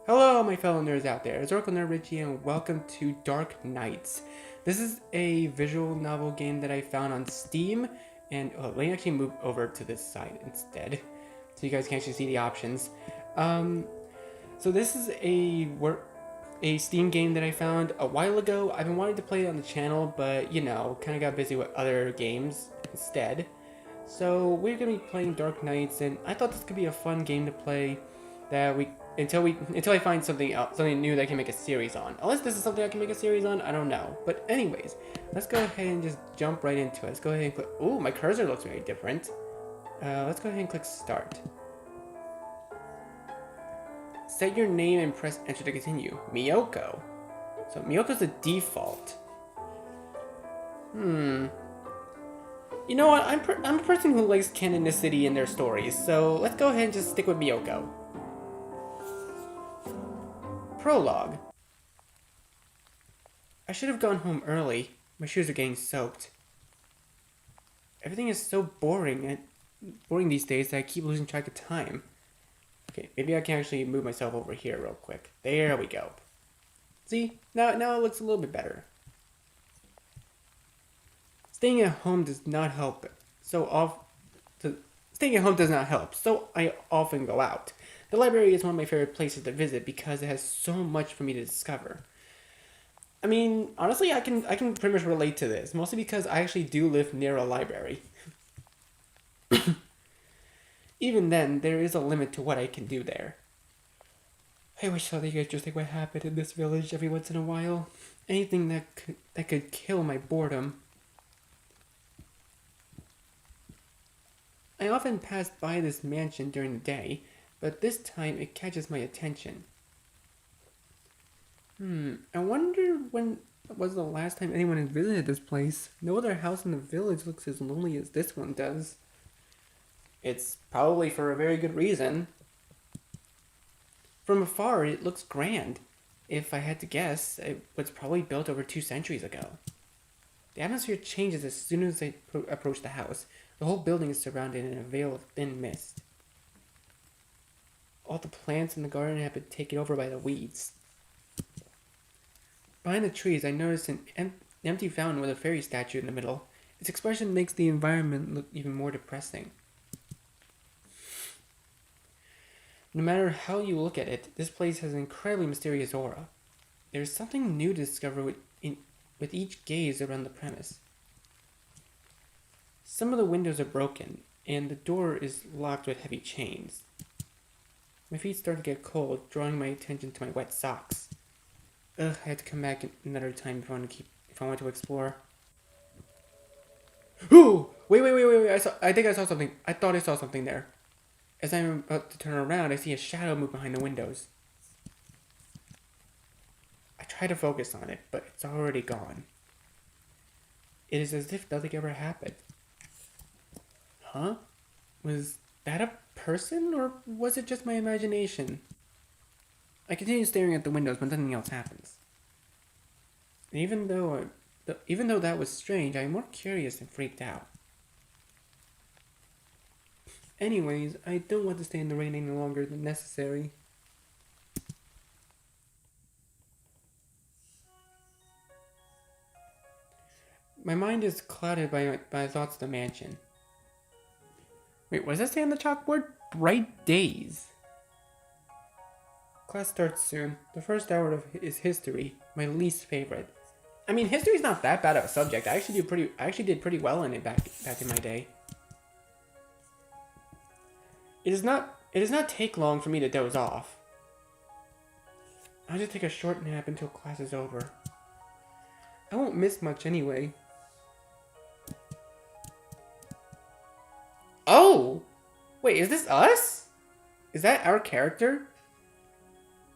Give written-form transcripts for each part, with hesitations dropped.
Hello, my fellow nerds out there. It's Oracle Nerd Richie, and welcome to Dark Knights. This is a visual novel game that I found on Steam, and let me actually move over to this side instead, so you guys can actually see the options. Um, so this is a Steam game that I found a while ago. I've been wanting to play it on the channel, but kind of got busy with other games instead. So we're gonna be playing Dark Knights, and I thought this could be a fun game to play. That we until I find something else, something new that I can make a series on. Unless this is something I can make a series on, I don't know. But anyways, let's go ahead and just jump right into it. Let's go ahead and click. Ooh, my cursor looks very different. Let's go ahead and click start. Set your name and press enter to continue. Miyoko. So Miyoko's the default. You know what? I'm a person who likes canonicity in their stories, so let's go ahead and just stick with Miyoko. Prologue. I should have gone home early. My shoes are getting soaked. Everything is so boring these days that I keep losing track of time. Okay, maybe I can actually move myself over here real quick. There we go. See? Now it looks a little bit better. Staying at home does not help. Staying at home does not help, so I often go out. The library is one of my favorite places to visit because it has so much for me to discover. I mean, honestly, I can pretty much relate to this, mostly because I actually do live near a library. Even then, there is a limit to what I can do there. I wish so that you guys just like what happened in this village every once in a while. Anything that could kill my boredom. I often pass by this mansion during the day, but this time it catches my attention. I wonder when was the last time anyone had visited this place. No other house in the village looks as lonely as this one does. It's probably for a very good reason. From afar, it looks grand. If I had to guess, it was probably built over 2 centuries ago. The atmosphere changes as soon as I approach the house. The whole building is surrounded in a veil of thin mist. All the plants in the garden have been taken over by the weeds. Behind the trees, I noticed an empty fountain with a fairy statue in the middle. Its expression makes the environment look even more depressing. No matter how you look at it, this place has an incredibly mysterious aura. There is something new to discover with each gaze around the premise. Some of the windows are broken, and the door is locked with heavy chains. My feet start to get cold, drawing my attention to my wet socks. I had to come back another time if I want to explore. Ooh! Wait! I think I saw something. I thought I saw something there. As I'm about to turn around, I see a shadow move behind the windows. I try to focus on it, but it's already gone. It is as if nothing ever happened. Huh? Was that a person, or was it just my imagination? I continue staring at the windows, but nothing else happens. And even though that was strange, I am more curious than freaked out. Anyways, I don't want to stay in the rain any longer than necessary. My mind is clouded by thoughts of the mansion. Wait, what does that say on the chalkboard? Bright days. Class starts soon. The first hour is history, my least favorite. I mean, history's not that bad of a subject. I actually did pretty well in it back in my day. It does not take long for me to doze off. I'll just take a short nap until class is over. I won't miss much anyway. Oh! Wait, is this us? Is that our character?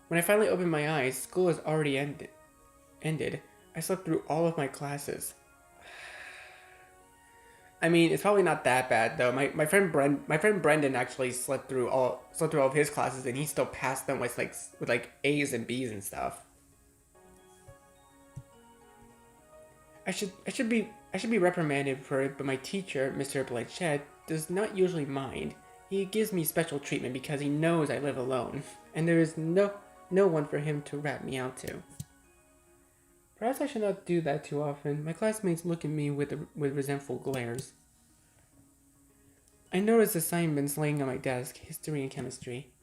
When I finally opened my eyes, school has already ended. I slept through all of my classes. I mean, it's probably not that bad though. My friend Brendan actually slept through all of his classes, and he still passed them with like A's and B's and stuff. I should be reprimanded for it, but my teacher, Mr. Blanchett, does not usually mind. He gives me special treatment because he knows I live alone, and there is no no one for him to rat me out to. Perhaps I should not do that too often. My classmates look at me with resentful glares. I noticed assignments laying on my desk, history and chemistry.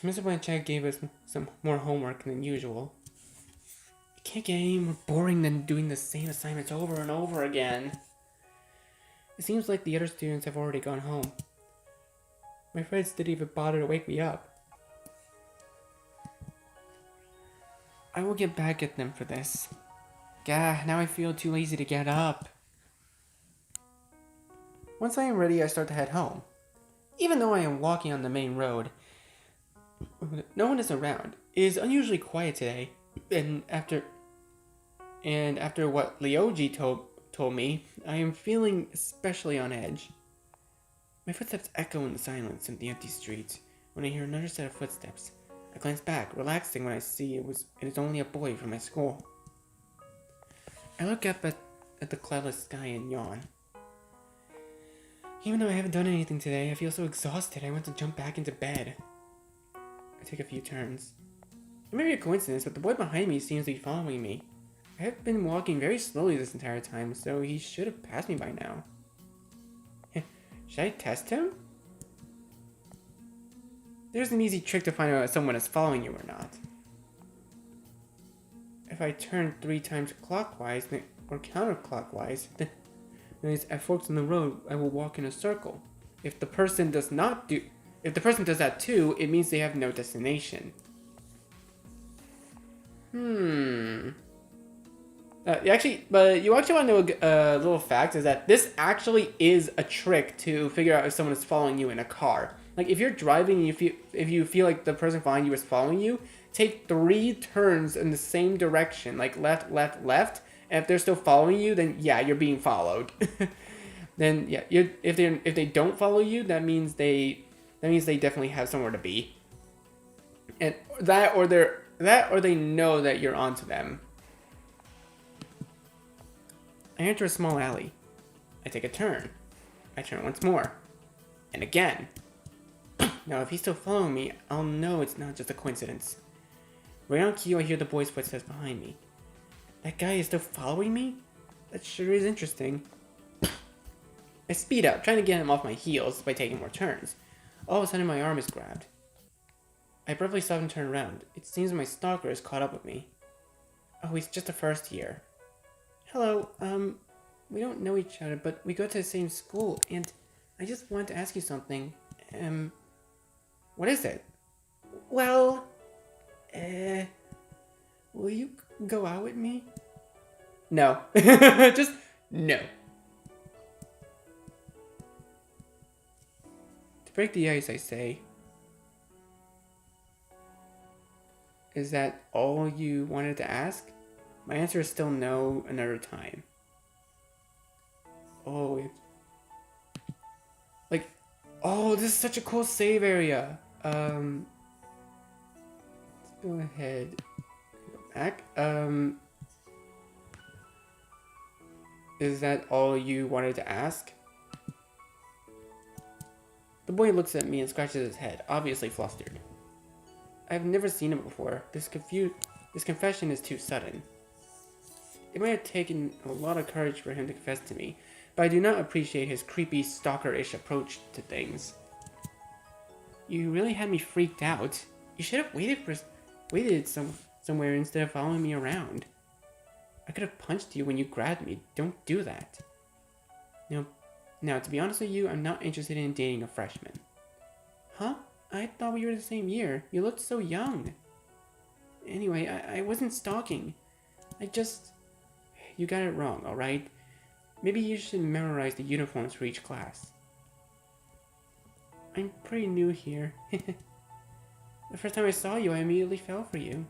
Mr. Blanchett gave us some more homework than usual. It can't get any more boring than doing the same assignments over and over again. It seems like the other students have already gone home. My friends didn't even bother to wake me up. I will get back at them for this. Gah, now I feel too lazy to get up. Once I am ready, I start to head home. Even though I am walking on the main road, no one is around. It is unusually quiet today, and after what Ryoji told me, I am feeling especially on edge. My footsteps echo in the silence of the empty streets when I hear another set of footsteps. I glance back, relaxing when I see it is only a boy from my school. I look up at the cloudless sky and yawn. Even though I haven't done anything today, I feel so exhausted I want to jump back into bed. I take a few turns. It may be a coincidence, but the boy behind me seems to be following me. I have been walking very slowly this entire time, so he should have passed me by now. Should I test him? There's an easy trick to find out if someone is following you or not. If I turn 3 times clockwise or counterclockwise, then at forks in the road, I will walk in a circle. If the person does that too, it means they have no destination. You actually want to know a little fact is that this actually is a trick to figure out if someone is following you in a car. Like if you're driving and if you feel like the person following you is following you, take 3 turns in the same direction, like left, left, left. And if they're still following you, then yeah, you're being followed. Then yeah, if they don't follow you, that means they definitely have somewhere to be. And or they know that you're onto them. I enter a small alley. I take a turn. I turn once more. And again. Now, if he's still following me, I'll know it's not just a coincidence. Right on cue, I hear the boy's footsteps behind me. That guy is still following me? That sure is interesting. I speed up, trying to get him off my heels by taking more turns. All of a sudden, my arm is grabbed. I abruptly stop and turn around. It seems my stalker has caught up with me. Oh, he's just a first year. Hello, we don't know each other, but we go to the same school, and I just wanted to ask you something. What is it? Well, will you go out with me? No. Just no. To break the ice, I say, is that all you wanted to ask? My answer is still no another time. Oh, this is such a cool save area. Let's go ahead. Go back. Is that all you wanted to ask? The boy looks at me and scratches his head, obviously flustered. I've never seen him before. This confession is too sudden. It might have taken a lot of courage for him to confess to me, but I do not appreciate his creepy, stalker-ish approach to things. You really had me freaked out. You should have waited somewhere instead of following me around. I could have punched you when you grabbed me. Don't do that. Now, to be honest with you, I'm not interested in dating a freshman. Huh? I thought we were the same year. You looked so young. Anyway, I wasn't stalking. You got it wrong, alright? Maybe you should memorize the uniforms for each class. I'm pretty new here. The first time I saw you, I immediately fell for you.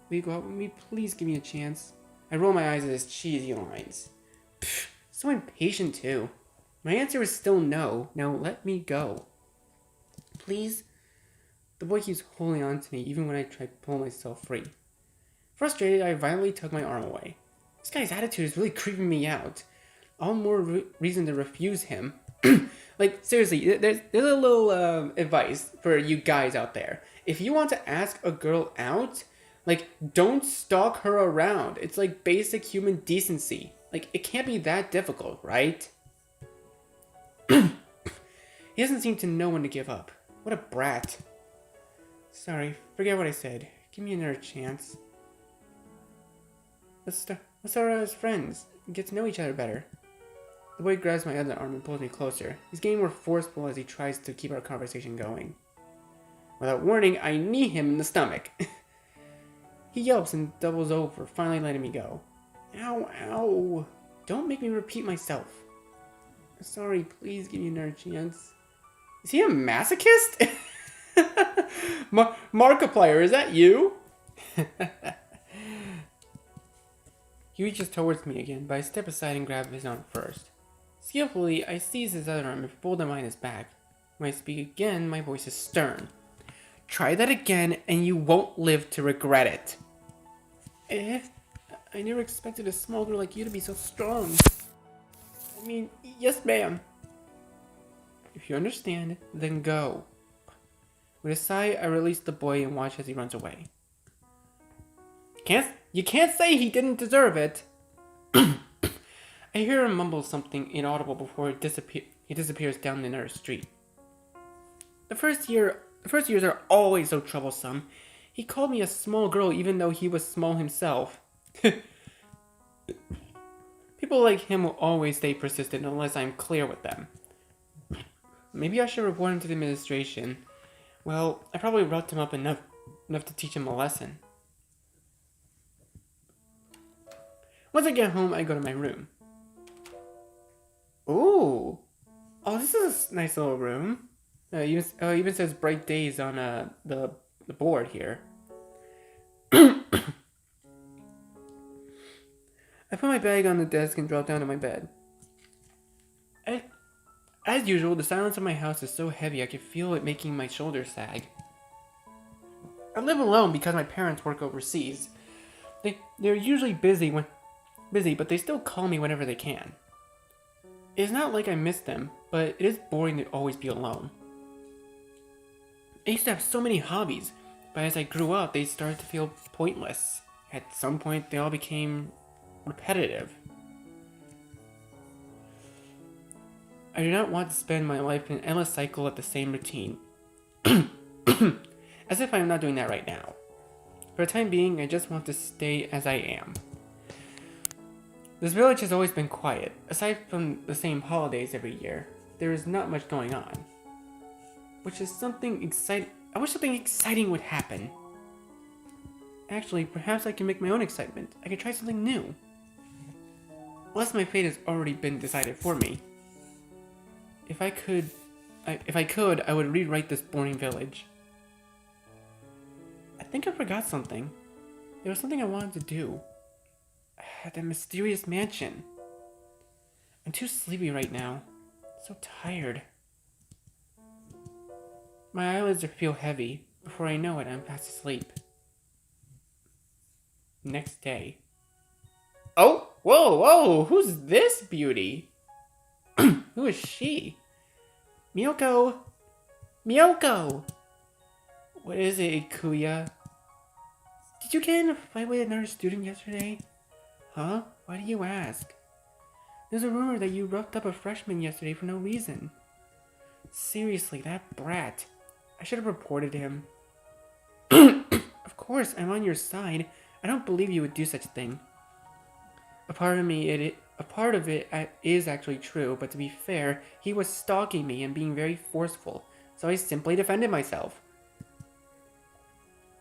Will you go out with me? Please give me a chance. I roll my eyes at his cheesy lines. Pfft, so impatient too. My answer is still no. Now let me go. Please? The boy keeps holding on to me even when I try to pull myself free. Frustrated, I violently tug my arm away. This guy's attitude is really creeping me out. All more reason to refuse him. Like, seriously, there's a little advice for you guys out there. If you want to ask a girl out, like, don't stalk her around. It's like basic human decency. Like, it can't be that difficult, right? He doesn't seem to know when to give up. What a brat. Sorry, forget what I said. Give me another chance. Let's start out as friends and get to know each other better. The boy grabs my other arm and pulls me closer. He's getting more forceful as he tries to keep our conversation going. Without warning, I knee him in the stomach. He yelps and doubles over, finally letting me go. Ow, ow. Don't make me repeat myself. Sorry, please give me another chance. Is he a masochist? Markiplier, is that you? He reaches towards me again, but I step aside and grab his arm first. Skillfully, I seize his other arm and fold him behind his back. When I speak again, my voice is stern. Try that again, and you won't live to regret it. I never expected a small girl like you to be so strong. I mean, yes, ma'am. If you understand, then go. With a sigh, I release the boy and watch as he runs away. You can't say he didn't deserve it. I hear him mumble something inaudible before he disappears down the nearest street. The first years are always so troublesome. He called me a small girl even though he was small himself. People like him will always stay persistent unless I'm clear with them. Maybe I should report him to the administration. Well, I probably roughed him up enough to teach him a lesson. Once I get home, I go to my room. Ooh. Oh, this is a nice little room. Even says bright days on the board here. I put my bag on the desk and drop down to my bed. As usual, the silence of my house is so heavy I can feel it making my shoulders sag. I live alone because my parents work overseas. They're usually busy, but they still call me whenever they can. It's not like I miss them, but it is boring to always be alone. I used to have so many hobbies, but as I grew up, they started to feel pointless. At some point, they all became repetitive. I do not want to spend my life in an endless cycle of the same routine. As if I am not doing that right now. For the time being, I just want to stay as I am. This village has always been quiet. Aside from the same holidays every year, there is not much going on. Which is something exciting. I wish something exciting would happen. Actually, perhaps I can make my own excitement. I could try something new. Unless my fate has already been decided for me. If I could, I would rewrite this boring village. I think I forgot something. There was something I wanted to do. At that mysterious mansion. I'm too sleepy right now. So tired. My eyelids feel heavy. Before I know it, I'm fast asleep. Next day. Oh! Whoa! Who's this beauty? Who is she? Miyoko! What is it, Ikuya? Did you get in a fight with another student yesterday? Huh? Why do you ask? There's a rumor that you roughed up a freshman yesterday for no reason. Seriously, that brat. I should have reported him. Of course, I'm on your side. I don't believe you would do such a thing. A part of it is actually true, but to be fair, he was stalking me and being very forceful, so I simply defended myself.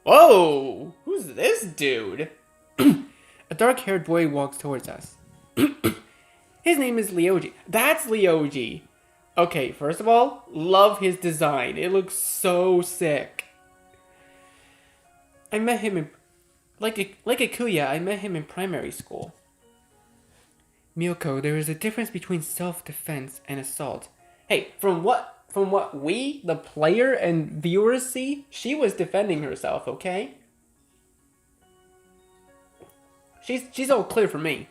Whoa! Who's this dude? A dark-haired boy walks towards us. His name is Ryoji. That's Ryoji! Okay, first of all, love his design. It looks so sick. I met him in... Like Ikuya, I met him in primary school. Miyoko, there is a difference between self-defense and assault. Hey, from what we, the player and viewers see, she was defending herself, okay? She's all clear for me.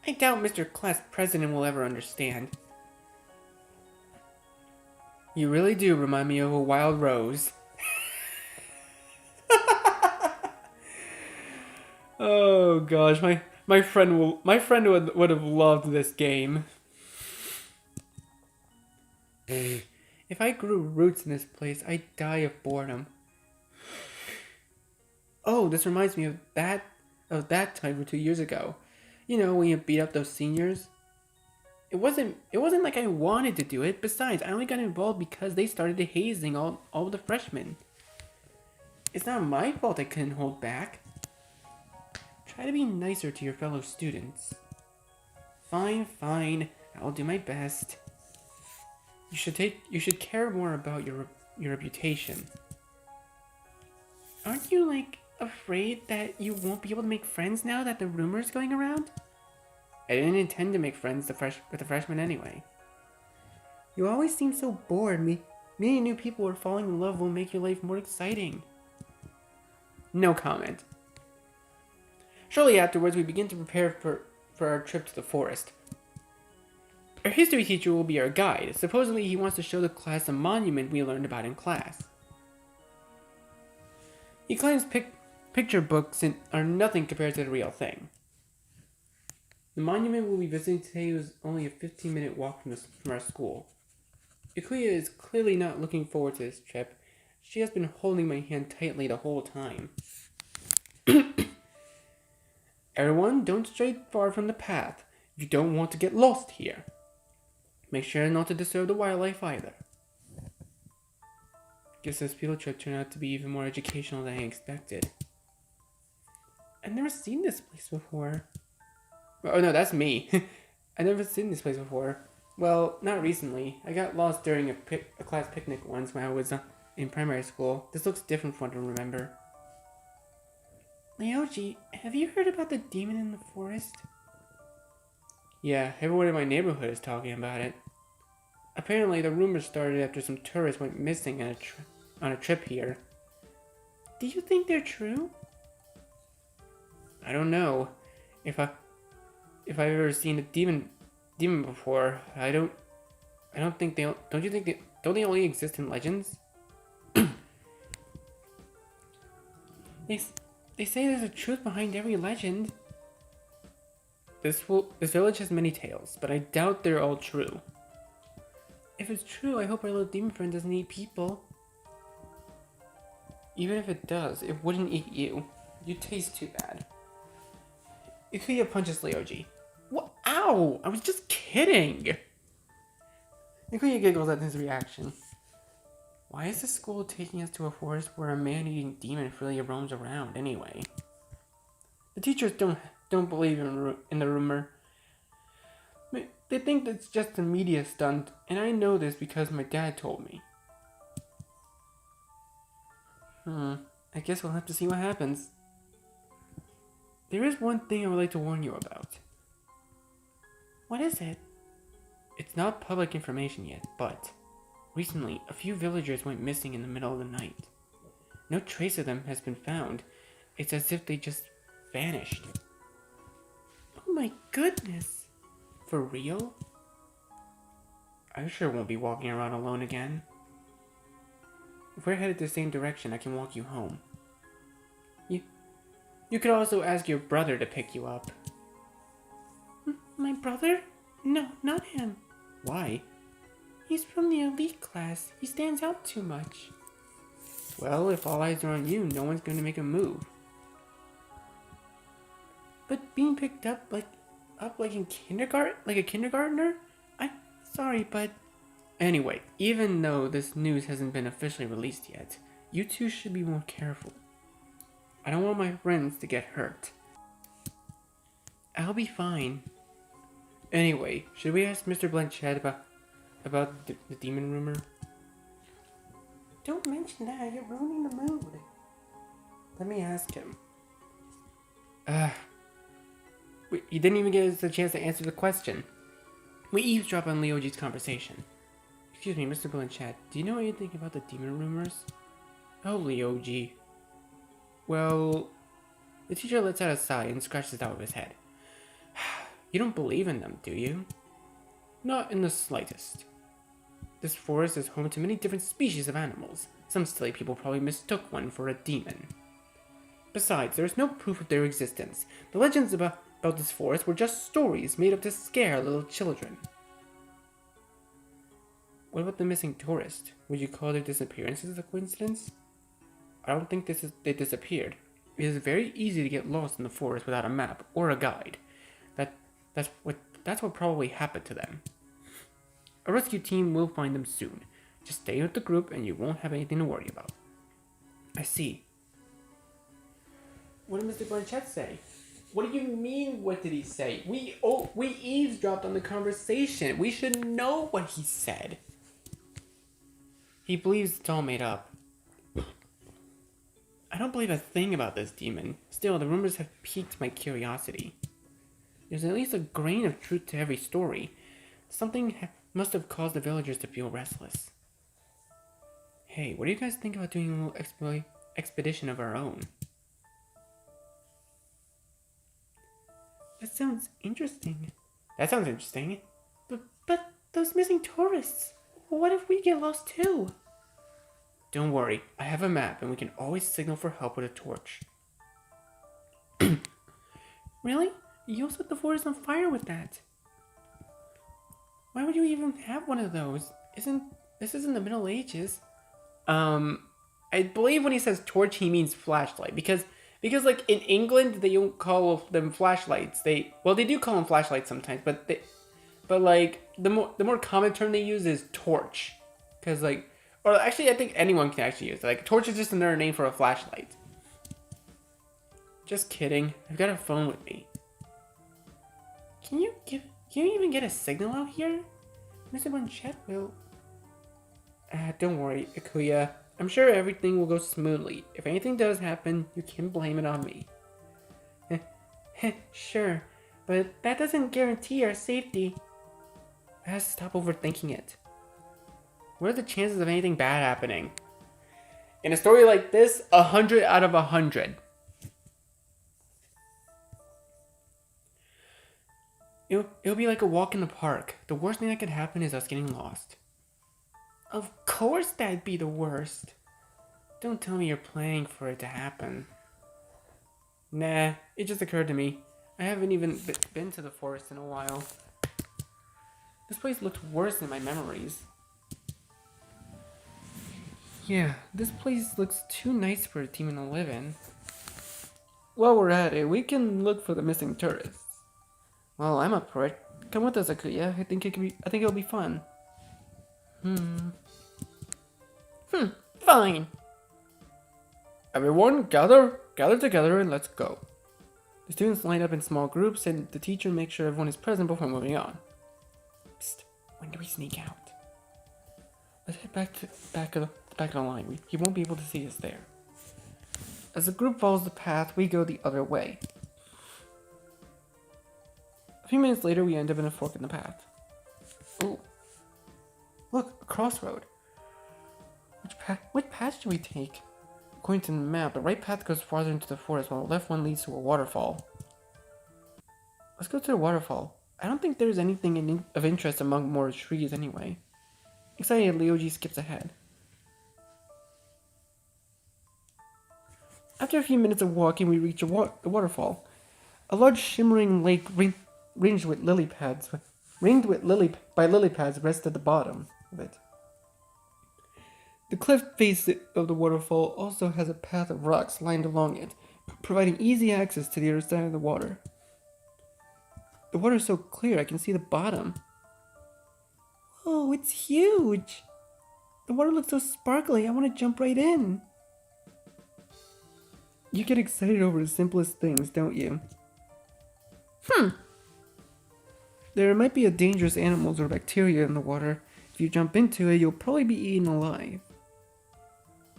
I doubt Mr. Class President will ever understand. You really do remind me of a wild rose. Oh gosh, my friend would have loved this game. If I grew roots in this place, I'd die of boredom. Oh, this reminds me of that time 2 years ago. You know, when you beat up those seniors. It wasn't like I wanted to do it. Besides, I only got involved because they started hazing all the freshmen. It's not my fault I couldn't hold back. Try to be nicer to your fellow students. Fine, fine. I'll do my best. You should care more about your reputation. Aren't you, like, afraid that you won't be able to make friends now that the rumor's going around? I didn't intend to make friends with the freshmen anyway. You always seem so bored. Meeting new people or falling in love will make your life more exciting. No comment. Shortly afterwards, we begin to prepare for our trip to the forest. Our history teacher will be our guide. Supposedly, he wants to show the class a monument we learned about in class. He claims picture books are nothing compared to the real thing. The monument we'll be visiting today was only a 15-minute walk from our school. Ikuya is clearly not looking forward to this trip. She has been holding my hand tightly the whole time. Everyone, don't stray far from the path. You don't want to get lost here. Make sure not to disturb the wildlife either. Guess this field trip turned out to be even more educational than I expected. I've never seen this place before. Oh no, that's me. I've never seen this place before. Well, not recently. I got lost during a class picnic once when I was in primary school. This looks different from what I remember. Leoji, have you heard about the demon in the forest? Yeah, everyone in my neighborhood is talking about it. Apparently, the rumors started after some tourists went missing on a trip here. Do you think they're true? I don't know. If I've ever seen a demon before, I don't think they. Don't you think don't they only exist in legends? They say there's a truth behind every legend. This village has many tales, but I doubt they're all true. If it's true, I hope our little demon friend doesn't eat people. Even if it does, it wouldn't eat you. You taste too bad. Ikuya punches Leoji. What? Ow! I was just kidding! Ikuya giggles at his reaction. Why is the school taking us to a forest where a man-eating demon freely roams around anyway? The teachers don't believe in the rumor. They think it's just a media stunt, and I know this because my dad told me. I guess we'll have to see what happens. There is one thing I would like to warn you about. What is it? It's not public information yet, but recently a few villagers went missing in the middle of the night. No trace of them has been found. It's as if they just vanished. Oh my goodness! For real? I sure won't be walking around alone again. If we're headed the same direction, I can walk you home. You could also ask your brother to pick you up. My brother? No, not him. Why? He's from the elite class. He stands out too much. Well, if all eyes are on you, no one's going to make a move. But being picked up like in kindergarten, like a kindergartner? I'm sorry, but anyway, even though this news hasn't been officially released yet, you two should be more careful. I don't want my friends to get hurt. I'll be fine. Anyway, should we ask Mr. Blanchett about the demon rumor? Don't mention that, you're ruining the mood. Let me ask him. You didn't even give us a chance to answer the question. We eavesdrop on Leoji's conversation. Excuse me, Mr. Blanchett, do you know anything about the demon rumors? Oh, Leoji. Well, the teacher lets out a sigh and scratches out of his head. You don't believe in them, do you? Not in the slightest. This forest is home to many different species of animals. Some silly people probably mistook one for a demon. Besides, there is no proof of their existence. The legends about this forest were just stories made up to scare little children. What about the missing tourist? Would you call their disappearances a coincidence? I don't think they disappeared. It is very easy to get lost in the forest without a map or a guide. That's what probably happened to them. A rescue team will find them soon. Just stay with the group and you won't have anything to worry about. I see. What did Mr. Blanchett say? What do you mean, what did he say? We eavesdropped on the conversation. We should know what he said. He believes it's all made up. I don't believe a thing about this demon. Still, the rumors have piqued my curiosity. There's at least a grain of truth to every story. Something must have caused the villagers to feel restless. Hey, what do you guys think about doing a little expedition of our own? That sounds interesting. That sounds interesting. But those missing tourists. What if we get lost too? Don't worry, I have a map and we can always signal for help with a torch. Really? You set the forest on fire with that. Why would you even have one of those? This isn't the Middle Ages. I believe when he says torch, he means flashlight because like in England they don't call them flashlights. They do call them flashlights sometimes, but like the more common term they use is torch, because like, or actually I think anyone can actually use it. Like torch is just another name for a flashlight. Just kidding. I've got a phone with me. Can you even get a signal out here? Mr. Blanchett will. Don't worry, Akuya. I'm sure everything will go smoothly. If anything does happen, you can blame it on me. Sure, but that doesn't guarantee our safety. I have to stop overthinking it. What are the chances of anything bad happening? In a story like this, 100 out of 100. It'll be like a walk in the park. The worst thing that could happen is us getting lost. Of course that'd be the worst. Don't tell me you're planning for it to happen. Nah, it just occurred to me. I haven't even been to the forest in a while. This place looked worse than my memories. Yeah, this place looks too nice for a demon to live in. While we're at it, we can look for the missing tourists. Well, I'm up for it. Come with us, Akuya. I think it'll be fun. Fine. Everyone, gather together and let's go. The students line up in small groups and the teacher makes sure everyone is present before moving on. Psst, when do we sneak out? Let's head back of the line. He won't be able to see us there. As the group follows the path, we go the other way. A few minutes later, we end up in a fork in the path. Ooh. Look, a crossroad. Which path should we take? According to the map, the right path goes farther into the forest, while the left one leads to a waterfall. Let's go to the waterfall. I don't think there's anything of interest among more trees anyway. Excited, Leoji skips ahead. After a few minutes of walking, we reach the waterfall. A large shimmering lake ringed with lily pads rests at the bottom of it. The cliff face of the waterfall also has a path of rocks lined along it, providing easy access to the other side of the water. The water is so clear I can see the bottom. Whoa, it's huge! The water looks so sparkly, I want to jump right in. You get excited over the simplest things, don't you? There might be a dangerous animals or bacteria in the water. If you jump into it, you'll probably be eaten alive.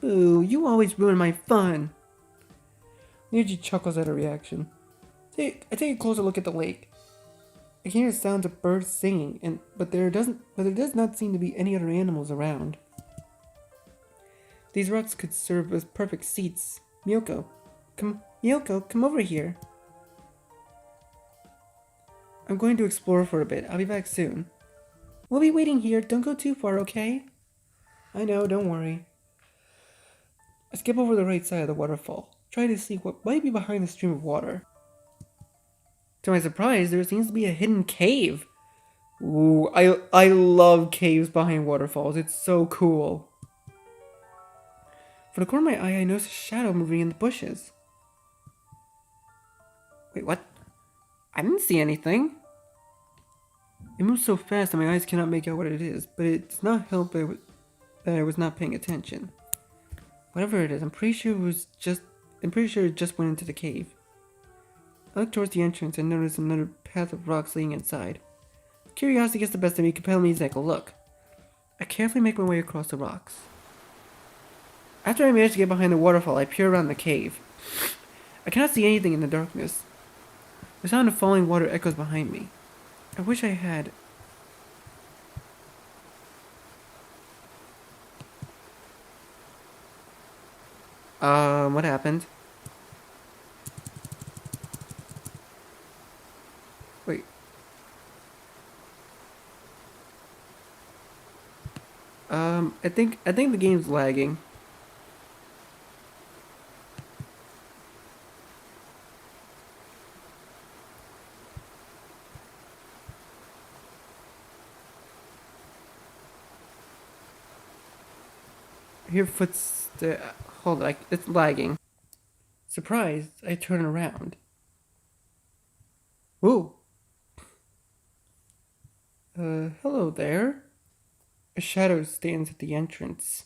Boo, you always ruin my fun. Ryuji chuckles at her reaction. I take a closer look at the lake. I can hear sounds of birds singing, but there does not seem to be any other animals around. These rocks could serve as perfect seats. Miyoko, come over here. I'm going to explore for a bit. I'll be back soon. We'll be waiting here. Don't go too far, okay? I know, don't worry. I skip over the right side of the waterfall, trying to see what might be behind the stream of water. To my surprise, there seems to be a hidden cave. Ooh, I love caves behind waterfalls. It's so cool. From the corner of my eye, I notice a shadow moving in the bushes. Wait, what? I didn't see anything. It moves so fast that my eyes cannot make out what it is, but it does not help that I was not paying attention. Whatever it is, I'm pretty sure it just went into the cave. I look towards the entrance and notice another path of rocks leading inside. Curiosity gets the best of me, compelling me to take a look. I carefully make my way across the rocks. After I manage to get behind the waterfall, I peer around the cave. I cannot see anything in the darkness. The sound of falling water echoes behind me. I wish I had... what happened? Wait. I think the game's lagging. I hear footsteps. Hold on, it's lagging. Surprised, I turn around. Whoa. Hello there. A shadow stands at the entrance.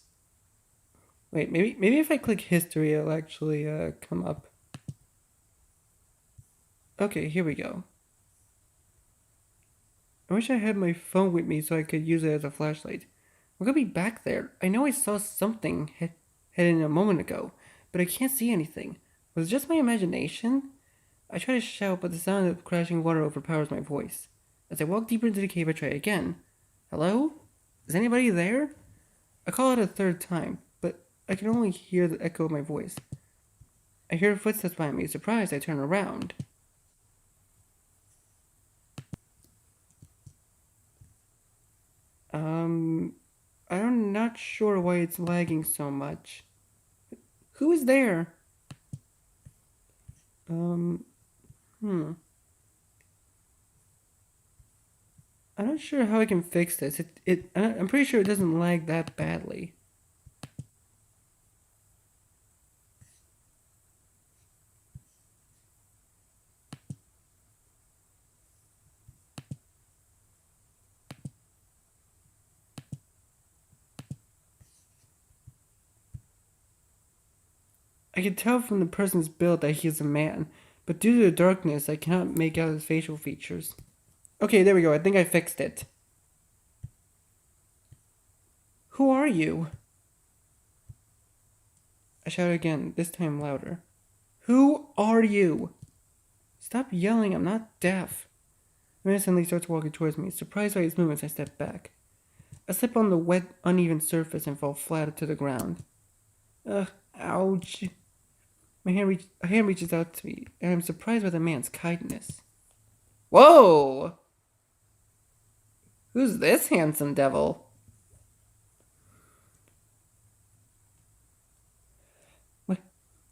Wait, maybe if I click history, it'll actually come up. Okay, here we go. I wish I had my phone with me so I could use it as a flashlight. We're gonna be back there. I know I saw something heading a moment ago, but I can't see anything. Was it just my imagination? I try to shout, but the sound of crashing water overpowers my voice. As I walk deeper into the cave, I try again. Hello? Is anybody there? I call it a third time, but I can only hear the echo of my voice. I hear footsteps behind me. Surprised, I turn around. I'm not sure why it's lagging so much. Who is there? I'm not sure how I can fix this. I'm pretty sure it doesn't lag that badly. I can tell from the person's build that he is a man, but due to the darkness, I cannot make out his facial features. Okay, there we go. I think I fixed it. Who are you? I shout again, this time louder. Who are you? Stop yelling, I'm not deaf. The man suddenly starts walking towards me. Surprised by his movements, I step back. I slip on the wet, uneven surface and fall flat to the ground. Ugh, ouch. My hand reaches out to me, and I'm surprised by the man's kindness. Whoa! Who's this handsome devil?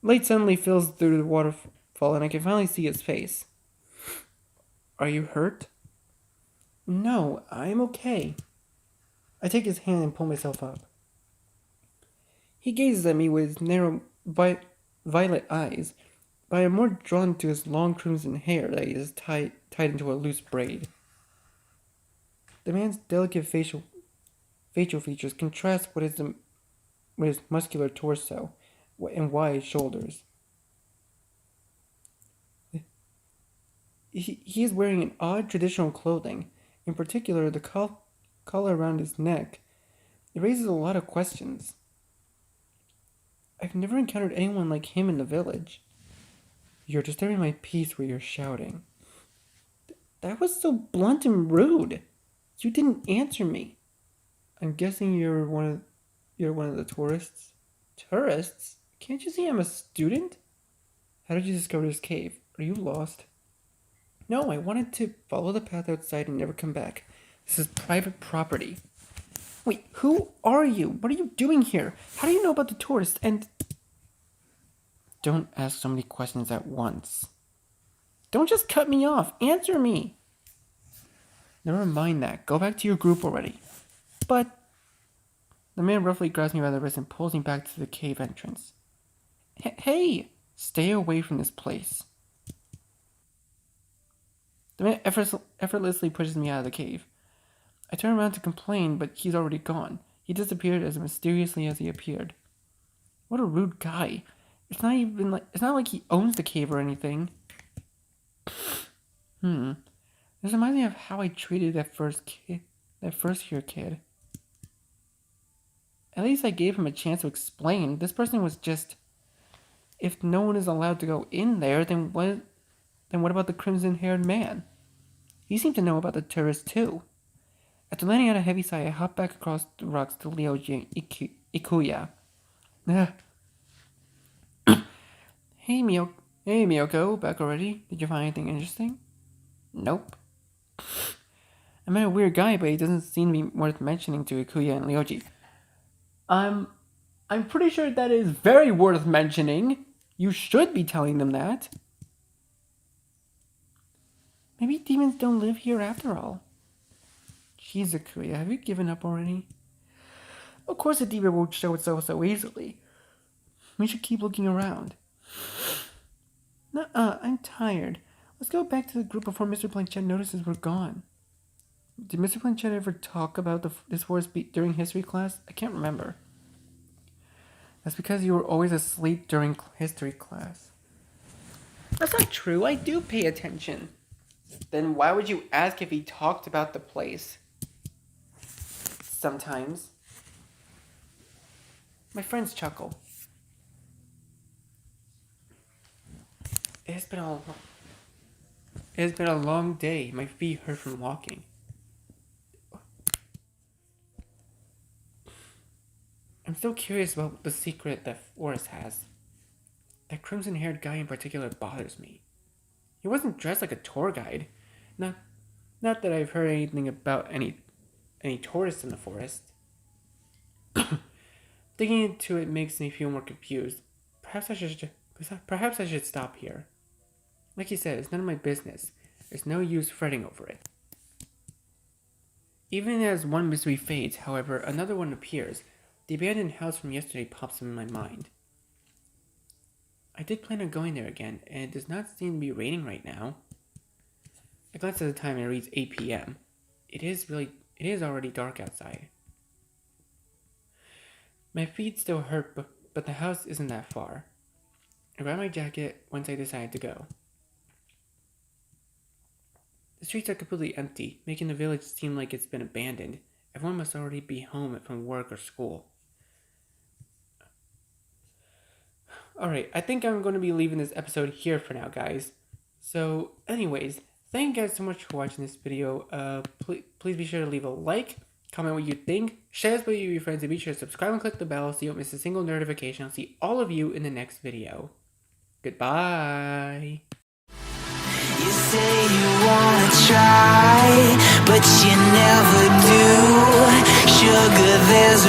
Light suddenly fills through the waterfall, and I can finally see his face. Are you hurt? No, I'm okay. I take his hand and pull myself up. He gazes at me with his narrow, violet eyes, but I am more drawn to his long crimson hair that is tied into a loose braid. The man's delicate facial features contrast with his muscular torso and wide shoulders. He is wearing an odd traditional clothing, in particular the collar around his neck. It raises a lot of questions. I've never encountered anyone like him in the village. You're disturbing my peace with your shouting. That was so blunt and rude. You didn't answer me. I'm guessing you're one of the tourists. Tourists? Can't you see I'm a student? How did you discover this cave? Are you lost? No, I wanted to follow the path outside and never come back. This is private property. Wait, who are you? What are you doing here? How do you know about the tourists? And don't ask so many questions at once. Don't just cut me off. Answer me. Never mind that. Go back to your group already. But the man roughly grabs me by the wrist and pulls me back to the cave entrance. Hey! Stay away from this place. The man effortlessly pushes me out of the cave. I turn around to complain, but he's already gone. He disappeared as mysteriously as he appeared. What a rude guy. It's not like he owns the cave or anything. This reminds me of how I treated that first year kid. At least I gave him a chance to explain. This person was just... If no one is allowed to go in there, then what about the crimson-haired man? He seemed to know about the tourists too. After letting out a heavy sigh, I hopped back across the rocks to Ryoji and Ikuya. Hey, Miyoko, back already? Did you find anything interesting? Nope. I met a weird guy, but he doesn't seem to be worth mentioning to Ikuya and Ryoji. I'm pretty sure that is very worth mentioning. You should be telling them that. Maybe demons don't live here after all. Jeez, Ikuya, have you given up already? Of course a demon won't show itself so easily. We should keep looking around. Nuh-uh, I'm tired. Let's go back to the group before Mr. Planchette notices we're gone. Did Mr. Planchette ever talk about this forest during history class? I can't remember. That's because you were always asleep during history class. That's not true. I do pay attention. Then why would you ask if he talked about the place? Sometimes. My friends chuckle. It has been a long day. My feet hurt from walking. I'm still curious about the secret that Forrest has. That crimson-haired guy in particular bothers me. He wasn't dressed like a tour guide. Not that I've heard anything about any tourists in the forest. Digging into it makes me feel more confused. Perhaps I should stop here. Like you said, it's none of my business. There's no use fretting over it. Even as one mystery fades, however, another one appears. The abandoned house from yesterday pops in my mind. I did plan on going there again, and it does not seem to be raining right now. I glance at the time and it reads 8 p.m. It is already dark outside. My feet still hurt, but the house isn't that far. I grab my jacket once I decide to go. The streets are completely empty, making the village seem like it's been abandoned. Everyone must already be home from work or school. Alright, I think I'm going to be leaving this episode here for now, guys. So, anyways, thank you guys so much for watching this video. Please be sure to leave a like, comment what you think, share this video with your friends, and be sure to subscribe and click the bell so you don't miss a single notification. I'll see all of you in the next video. Goodbye! You say you wanna try, but you never do. Sugar, there's